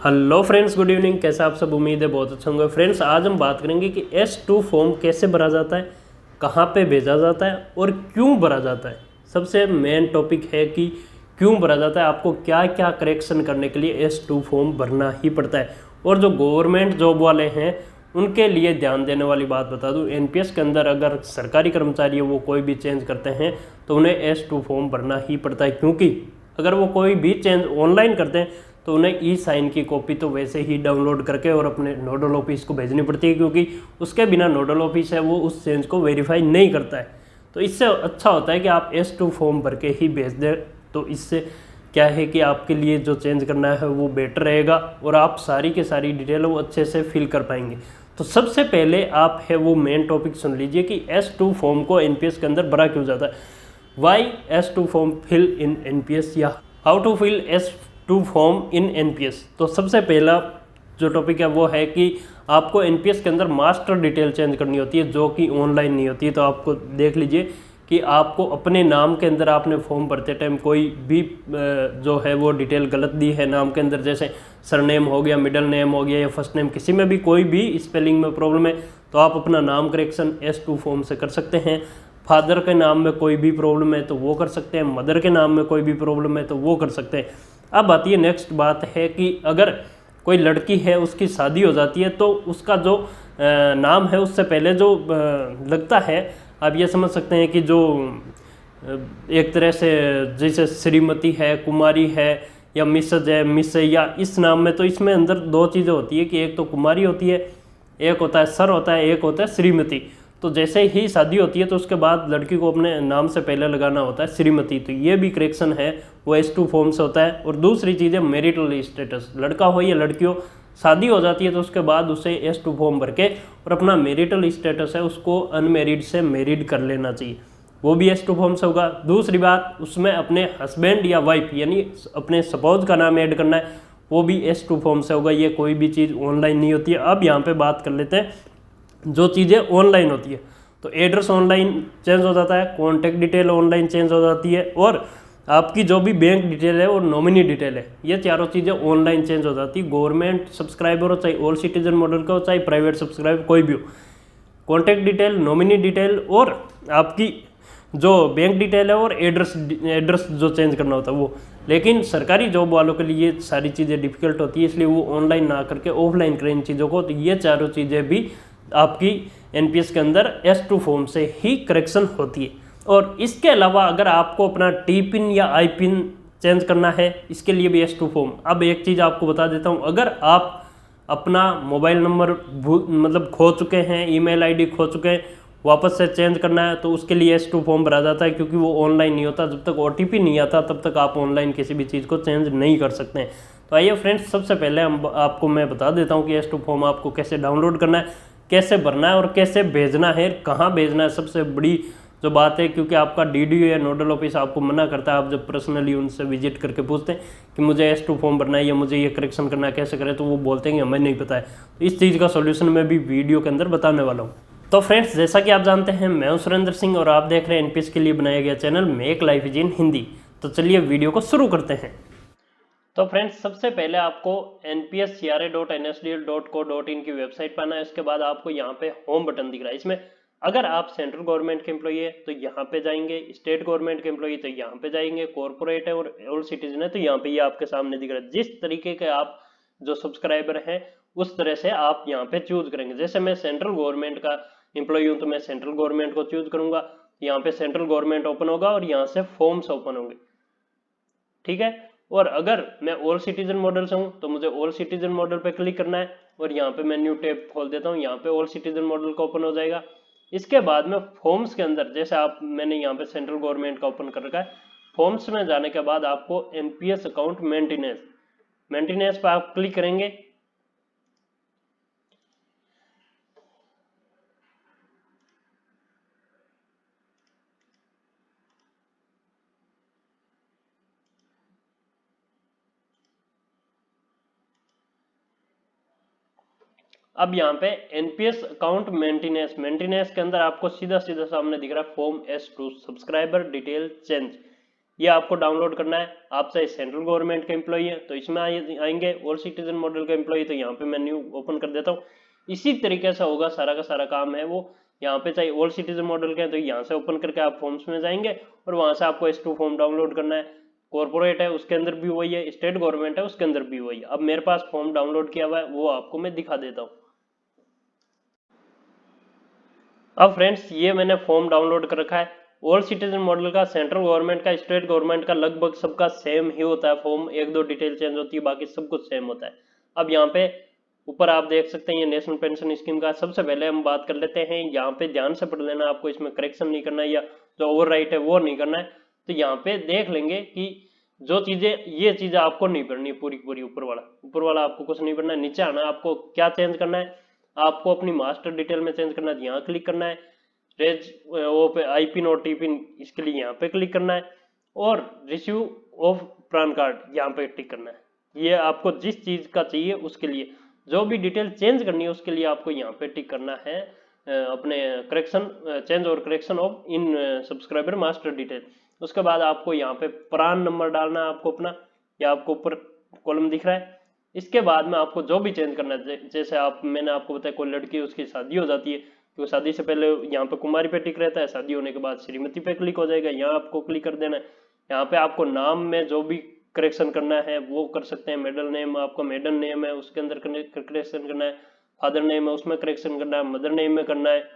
Hello friends, good evening. कैसे आप सब? उम्मीद है बहुत अच्छे होंगे। फ्रेंड्स, आज हम बात करेंगे कि S2 फॉर्म कैसे भरा जाता है, कहाँ पे भेजा जाता है और क्यों भरा जाता है। सबसे मेन टॉपिक है कि क्यों भरा जाता है, आपको क्या क्या करेक्शन करने के लिए S2 फॉर्म भरना ही पड़ता है। और जो गवर्नमेंट जॉब वाले हैं उनके लिए ध्यान देने वाली बात बता दूं, NPS के अंदर अगर सरकारी कर्मचारी है वो कोई भी चेंज करते हैं तो उन्हें S2 फॉर्म भरना ही पड़ता है, क्योंकि अगर वो कोई भी चेंज ऑनलाइन करते हैं तो उन्हें ई-साइन की कॉपी तो वैसे ही डाउनलोड करके और अपने नोडल ऑफिस को भेजनी पड़ती है, क्योंकि उसके बिना नोडल ऑफिस है वो उस चेंज को वेरीफाई नहीं करता है। तो इससे अच्छा होता है कि आप S2 फॉर्म भर के ही भेज दें। तो इससे क्या है कि आपके लिए जो चेंज करना है वो बेटर रहेगा और आप सारी के सारी डिटेल वो अच्छे से फिल कर पाएंगे। तो सबसे पहले आप है वो मेन टॉपिक सुन लीजिए कि S2 फॉर्म को NPS के अंदर भरा क्यों जाता है। Why S2 form fill in NPS या how to fill S2 form in NPS। तो सबसे पहला जो टॉपिक है वो है कि आपको NPS के अंदर मास्टर डिटेल चेंज करनी होती है, जो कि ऑनलाइन नहीं होती है। तो आपको देख लीजिए कि आपको अपने नाम के अंदर आपने फॉर्म भरते टाइम कोई भी जो है वो डिटेल गलत दी है नाम के अंदर, जैसे सरनेम हो गया, मिडिल नेम हो गया या फर्स्ट नेम, किसी में भी कोई भी स्पेलिंग में प्रॉब्लम है तो आप अपना नाम करेक्शन S2 फॉर्म से कर सकते हैं। फादर के नाम में कोई भी प्रॉब्लम है तो वो कर सकते हैं, मदर के नाम में कोई भी प्रॉब्लम है तो वो कर सकते हैं। अब आती है नेक्स्ट बात है कि अगर कोई लड़की है उसकी शादी हो जाती है तो उसका जो नाम है उससे पहले जो लगता है, आप ये समझ सकते हैं कि जो एक तरह से जैसे श्रीमती है, कुमारी है या मिसेज है, मिस है या इस नाम में, तो इसमें अंदर दो चीज़ें होती है कि एक तो कुमारी होती है, एक होता है सर होता है, एक होता है श्रीमती। तो जैसे ही शादी होती है तो उसके बाद लड़की को अपने नाम से पहले लगाना होता है श्रीमती। तो ये भी करेक्शन है वो S2 फॉर्म से होता है। और दूसरी चीज़ है मैरिटल स्टेटस, लड़का हो या लड़की हो, शादी हो जाती है तो उसके बाद उसे S2 फॉर्म भर के और अपना मैरिटल स्टेटस है उसको अनमेरिड से मैरिड कर लेना चाहिए, वो भी S2 फॉर्म से होगा। दूसरी बात, उसमें अपने हस्बैंड या वाइफ यानी अपने सपोज का नाम ऐड करना है, वो भी S2 फॉर्म से होगा। ये कोई भी चीज़ ऑनलाइन नहीं होती है। अब यहाँ पे बात कर लेते हैं जो चीज़ें ऑनलाइन होती है। तो एड्रेस ऑनलाइन चेंज हो जाता है, कॉन्टैक्ट डिटेल ऑनलाइन चेंज हो जाती है और आपकी जो भी बैंक डिटेल है और नॉमिनी डिटेल है, ये चारों चीज़ें ऑनलाइन चेंज हो जाती है। गवर्नमेंट सब्सक्राइबर हो, चाहे ऑल सिटीजन मॉडल का हो, चाहे प्राइवेट सब्सक्राइबर कोई भी हो, कॉन्टैक्ट डिटेल, नॉमिनी डिटेल और आपकी जो बैंक डिटेल है और एड्रेस जो चेंज करना होता है वो। लेकिन सरकारी जॉब वालों के लिए सारी चीज़ें डिफिकल्ट होती है, इसलिए वो ऑनलाइन ना करके ऑफलाइन करें इन चीज़ों को। तो ये चारों चीज़ें भी आपकी NPS के अंदर S2 फॉर्म से ही करेक्शन होती है। और इसके अलावा अगर आपको अपना T पिन या I पिन चेंज करना है, इसके लिए भी S2 फॉर्म। अब एक चीज़ आपको बता देता हूँ, अगर आप अपना मोबाइल नंबर मतलब खो चुके हैं, ईमेल आईडी खो चुके हैं, वापस से चेंज करना है तो उसके लिए S2 फॉर्म भरा जाता है, क्योंकि वो ऑनलाइन नहीं होता। जब तक OTP नहीं आता तब तक आप ऑनलाइन किसी भी चीज़ को चेंज नहीं कर सकते हैं। तो आइए फ्रेंड्स, सबसे पहले आपको मैं बता देता हूँ कि S2 फॉर्म आपको कैसे डाउनलोड करना है, कैसे भरना है और कैसे भेजना है, कहाँ भेजना है। सबसे बड़ी जो बात है, क्योंकि आपका DDO या नोडल ऑफिस आपको मना करता है, आप जब पर्सनली उनसे विजिट करके पूछते हैं कि मुझे S2 फॉर्म भरना है या मुझे ये करेक्शन करना है, कैसे करें, तो वो बोलते हैं कि हमें नहीं पता है। तो इस चीज़ का सॉल्यूशन मैं भी वीडियो के अंदर बताने वाला हूँ। तो फ्रेंड्स, जैसा कि आप जानते हैं, मैं हूं सुरेंद्र सिंह और आप देख रहे हैं NPS के लिए बनाया गया channel make life easy in Hindi. तो चलिए वीडियो को शुरू करते हैं। तो फ्रेंड्स, सबसे पहले आपको npscra.nsdl.co.in की वेबसाइट पर आना है। इसके बाद आपको यहाँ पे होम बटन दिख रहा है, इसमें अगर आप सेंट्रल गवर्नमेंट के एम्प्लॉई है तो यहाँ पे जाएंगे, स्टेट गवर्नमेंट के एम्प्लॉई तो यहाँ पे जाएंगे, कॉर्पोरेट है और ऑल सिटीजन है तो यहाँ पे ये आपके सामने दिख रहा है। जिस तरीके के आप जो सब्सक्राइबर हैं उस तरह से आप यहाँ पे चूज करेंगे। जैसे मैं सेंट्रल गवर्नमेंट का एम्प्लॉई हूँ तो मैं सेंट्रल गवर्नमेंट को चूज करूंगा, यहाँ पे सेंट्रल गवर्नमेंट ओपन होगा और यहाँ से फॉर्म्स ओपन होंगे, ठीक है। और अगर मैं ऑल सिटीजन मॉडल से हूँ तो मुझे ऑल सिटीजन मॉडल पे क्लिक करना है और यहाँ पे मैं न्यू टैब खोल देता हूँ, यहाँ पे ऑल सिटीजन मॉडल का ओपन हो जाएगा। इसके बाद में फॉर्म्स के अंदर, जैसे आप मैंने यहाँ पे सेंट्रल गवर्नमेंट का ओपन कर रखा है, फॉर्म्स में जाने के बाद आपको NPS अकाउंट मेंटेनेंस पर आप क्लिक करेंगे। अब यहाँ पे NPS अकाउंट मेंटेनेंस के अंदर आपको सीधा सीधा सामने दिख रहा है form S2 subscriber detail change. ये आपको डाउनलोड करना है। आप चाहे सेंट्रल गवर्नमेंट के एम्प्लॉई है तो इसमें आएंगे, ऑल सिटीजन मॉडल का एम्प्लॉई तो यहाँ पे मैं न्यू ओपन कर देता हूँ। इसी तरीके से होगा सारा का सारा काम है वो। यहाँ पे चाहे ऑल सिटीजन मॉडल के हैं तो यहाँ से ओपन करके आप फॉर्म्स में जाएंगे और वहां से आपको S2 फॉर्म डाउनलोड करना है। कॉर्पोरेट है उसके अंदर भी वही है, स्टेट गवर्नमेंट है उसके अंदर भी वही है। अब मेरे पास फॉर्म डाउनलोड किया हुआ है वो आपको मैं दिखा देता हूँ। अब फ्रेंड्स ये मैंने फॉर्म डाउनलोड कर रखा है। ऑल सिटीजन मॉडल का, सेंट्रल गवर्नमेंट का, स्टेट गवर्नमेंट का लगभग सबका सेम ही होता है फॉर्म, एक दो डिटेल चेंज होती है, बाकी सब कुछ सेम होता है। अब यहाँ पे ऊपर आप देख सकते हैं ये नेशनल पेंशन स्कीम का। सबसे पहले हम बात कर लेते हैं, यहाँ पे ध्यान से पढ़ लेना, आपको इसमें करेक्शन नहीं करना है या जो ओवरराइट है वो नहीं करना है। तो यहाँ पे देख लेंगे कि जो चीजें, ये चीजें आपको नहीं पढ़नी पूरी पूरी, ऊपर वाला आपको कुछ नहीं पढ़ना है। नीचे आना, आपको क्या चेंज करना है, आपको अपनी मास्टर डिटेल में चेंज करना है, यहाँ क्लिक करना है। रेज वो पे आईपिन और टीपिन, इसके लिए यहाँ पे क्लिक करना है। और रिसीव ऑफ पैन कार्ड यहाँ पे टिक करना है। ये आपको जिस चीज का चाहिए उसके लिए, जो भी डिटेल चेंज करनी है उसके लिए आपको यहाँ पे टिक करना है अपने करेक्शन, चेंज और correction of in subscriber master detail. उसके बाद आपको यहाँ पे प्रान नंबर डालना है आपको अपना, या आपको ऊपर कॉलम दिख रहा है। इसके बाद में आपको जो भी चेंज करना है, जैसे मैंने आपको बताया कोई लड़की उसकी शादी हो जाती है तो शादी से पहले यहाँ पे कुमारी पे टिक रहता है, शादी होने के बाद श्रीमती पे क्लिक हो जाएगा, यहाँ आपको क्लिक कर देना है। यहाँ पे आपको नाम में जो भी करेक्शन करना है वो कर सकते हैं। मिडिल नेम, आपका मेडन नेम है उसके अंदर करेक्शन करना है, फादर नेम है उसमें करेक्शन करना है, मदर नेम में करना है,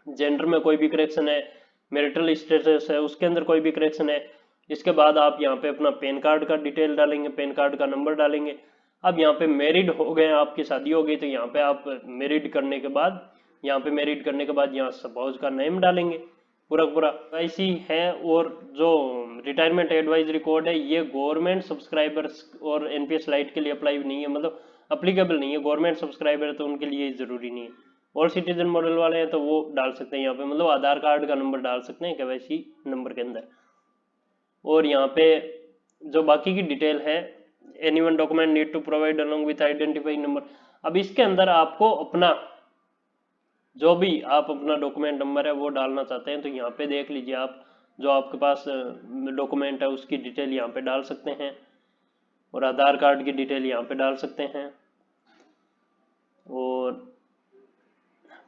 जेंडर में कोई भी करेक्शन है, मैरिटल स्टेटस है उसके अंदर कोई भी करेक्शन है। इसके बाद आप यहाँ पे अपना पैन कार्ड का डिटेल डालेंगे, पैन कार्ड का नंबर डालेंगे। अब यहाँ पे मैरिड हो गए, आपकी शादी हो गई, तो यहाँ पे आप मैरिड करने के बाद यहाँ स्पाउस का नेम डालेंगे पूरा पूरा ऐसी है। और जो रिटायरमेंट एडवाइजरी कोड है ये गवर्नमेंट सब्सक्राइबर्स और एनपीएस लाइट के लिए अप्लाई नहीं है, मतलब अप्लीकेबल नहीं है। गवर्नमेंट सब्सक्राइबर है तो उनके लिए जरूरी नहीं है। ऑल सिटीजन मॉडल वाले हैं तो वो डाल सकते हैं यहाँ पे, मतलब आधार कार्ड का नंबर डाल सकते हैं केवाईसी नंबर के अंदर। और यहाँ पे जो बाकी की डिटेल है, anyone document need to provide along with identifying number. अब इसके अंदर आपको अपना जो भी आप अपना डॉक्यूमेंट नंबर है वो डालना चाहते हैं तो यहाँ पे देख लीजिए, आप जो आपके पास डॉक्यूमेंट है उसकी डिटेल यहाँ पे डाल सकते हैं और आधार कार्ड की डिटेल यहाँ पे डाल सकते हैं। और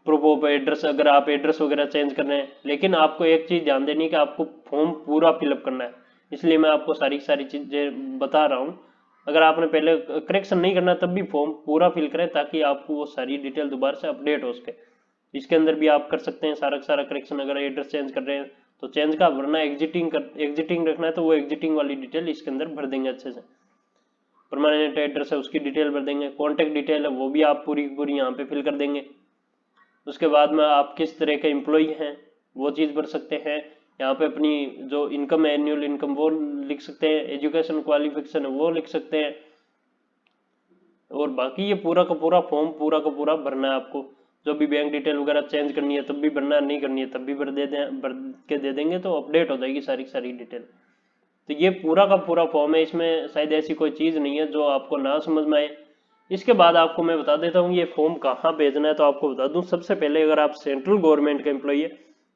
प्रूफ ऑफ एड्रेस, अगर आप एड्रेस वगैरह चेंज कर रहे हैं, लेकिन आपको एक चीज ध्यान देनी है कि आपको फॉर्म पूरा फिलअप करना है, इसलिए मैं आपको सारी चीजें बता रहा हूँ। अगर आपने पहले करेक्शन नहीं करना तब भी फॉर्म पूरा फिल करें ताकि आपको वो सारी डिटेल दोबारा से अपडेट हो सके। इसके अंदर भी आप कर सकते हैं सारा करेक्शन। अगर एड्रेस चेंज कर रहे हैं तो चेंज का भरना, एग्जिटिंग रखना है तो वो एग्जिटिंग वाली डिटेल इसके अंदर भर देंगे अच्छे से। परमानेंट एड्रेस है उसकी डिटेल भर देंगे, कॉन्टेक्ट डिटेल है वो भी आप पूरी पूरी यहाँ पे फिल कर देंगे। उसके बाद में आप किस तरह के एम्प्लॉई हैं वो चीज़ भर सकते हैं। यहाँ पे अपनी जो इनकम है, एनुअल इनकम, वो लिख सकते हैं, एजुकेशन क्वालिफिकेशन है वो लिख सकते हैं। और बाकी ये पूरा का पूरा फॉर्म पूरा का पूरा भरना है आपको। जो भी बैंक डिटेल वगैरह चेंज करनी है तब भी भरना है, नहीं करनी है तब भी भर के दे देंगे तो अपडेट हो जाएगी सारी डिटेल। तो ये पूरा का पूरा फॉर्म है, इसमें शायद ऐसी कोई चीज़ नहीं है जो आपको ना समझ में आए। इसके बाद आपको मैं बता देता हूँ ये फॉर्म कहाँ भेजना है। तो आपको बता दूँ, सबसे पहले अगर आप सेंट्रल गवर्नमेंट के एम्प्लॉई है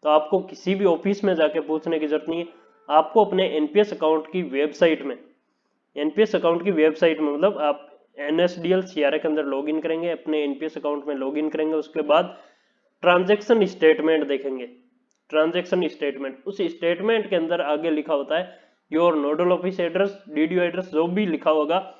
तो आपको किसी भी ऑफिस में जाके पूछने की जरूरत नहीं है। आपको अपने एनपीएस अकाउंट की वेबसाइट में, मतलब आप NSDL CRA के अंदर लॉगिन करेंगे, अपने एनपीएस अकाउंट में लॉगिन करेंगे। उसके बाद ट्रांजैक्शन स्टेटमेंट देखेंगे। ट्रांजैक्शन स्टेटमेंट, उस स्टेटमेंट के अंदर आगे लिखा होता है your nodal office address, DDO address, जो भी लिखा होगा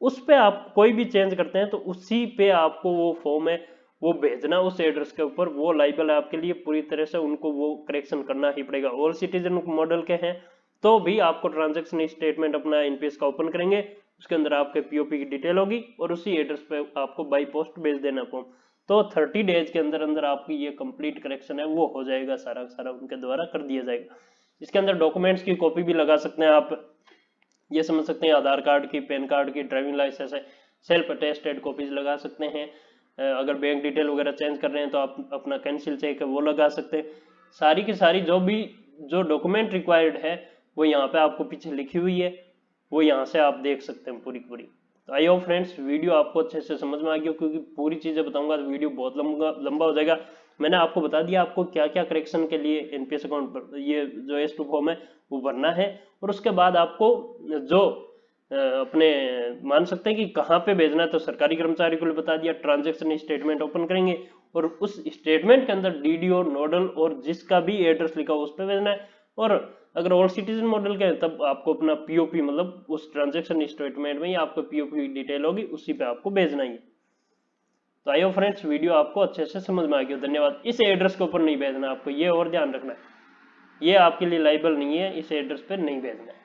उस पे आप कोई भी चेंज करते हैं तो उसी पे आपको वो फॉर्म है वो भेजना, उस एड्रेस के ऊपर। वो लाइबल है आपके लिए पूरी तरह से, उनको वो करेक्शन करना ही पड़ेगा। ऑल सिटीजन मॉडल के हैं तो भी आपको ट्रांजैक्शन स्टेटमेंट अपना एनपीएस का ओपन करेंगे, उसके अंदर आपके पीओपी की डिटेल होगी और उसी एड्रेस पे आपको बाई पोस्ट भेज देना फॉर्म। तो 30 डेज के अंदर अंदर आपकी ये कंप्लीट करेक्शन है वो हो जाएगा, सारा उनके द्वारा कर दिया जाएगा। इसके अंदर डॉक्यूमेंट्स की कॉपी भी लगा सकते हैं आप, ये समझ सकते हैं आधार कार्ड की, पैन कार्ड की, ड्राइविंग लाइसेंस है, सेल्फ अटेस्टेड कॉपीज लगा सकते हैं। अगर बैंक डिटेल वगैरह चेंज कर रहे हैं तो आप अपना कैंसिल चेक है वो लगा सकते हैं। सारी की सारी जो डॉक्यूमेंट रिक्वायर्ड है वो यहाँ पे आपको पीछे लिखी हुई है, वो यहाँ से आप देख सकते हैं पूरी पूरी। तो आई होप फ्रेंड्स वीडियो आपको अच्छे से समझ में आ गया, क्योंकि पूरी चीज़ें बताऊंगा तो वीडियो बहुत लंबा हो जाएगा। मैंने आपको बता दिया आपको क्या क्या करेक्शन के लिए एनपीएस अकाउंट पर ये जो S2 फॉर्म है वो भरना है। और उसके बाद आपको जो अपने मान सकते हैं कि कहाँ पे भेजना है, तो सरकारी कर्मचारी को बता दिया। ट्रांजैक्शन स्टेटमेंट ओपन करेंगे और उस स्टेटमेंट के अंदर डीडीओ, नोडल और जिसका भी एड्रेस लिखा हो उस पर भेजना है। और अगर ऑल सिटीजन मॉडल के हैं तब आपको अपना पीओपी मतलब उस ट्रांजैक्शन स्टेटमेंट में ही आपको पीओपी डिटेल होगी उसी पे आपको भेजना ही। तो आई होप फ्रेंड्स वीडियो आपको अच्छे से समझ में आ गया। धन्यवाद। इस एड्रेस के ऊपर नहीं भेजना आपको, ये और ध्यान रखना है, ये आपके लिए लाइबल नहीं है, इस एड्रेस पे नहीं भेजना है।